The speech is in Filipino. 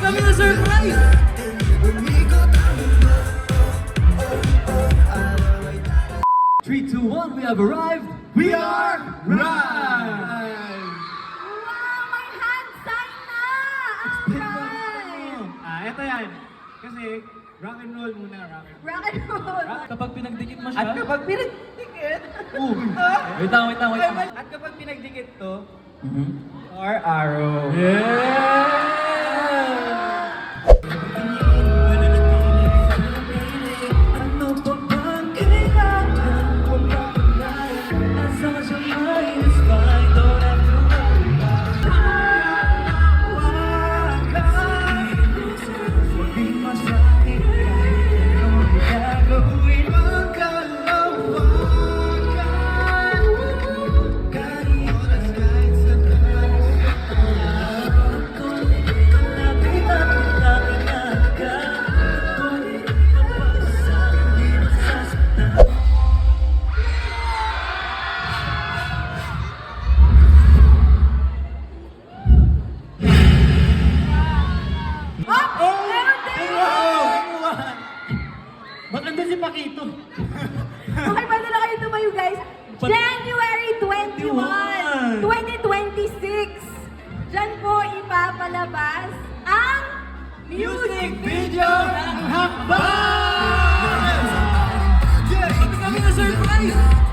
kami na surprise! 3, 2, 1, we have arrived! We are Rise! Wow, may hand sign na! Alright! Ito yan. Kasi rock and roll muna, rock and roll. Rock and roll! Kapag pinagdikit mo siya... At kapag pinagdikit, Wait lang, wait lang, wait lang. at kapag pinagdikit to, Mhm. or arrow. Yeah! Ano pa bang kailangan ko mapalaya? As long as your mind is fine, don't have to worry about di masakit kahit anong gagawin ang kalawakan. Kahit sa Oh! Meron din! Ba't nandun si Pakito? Okay, pwede na kayo tumayo, guys. January 21, 2026. Diyan po ipapalabas ang music video ng Hakbang! Yes! Kami na surprise!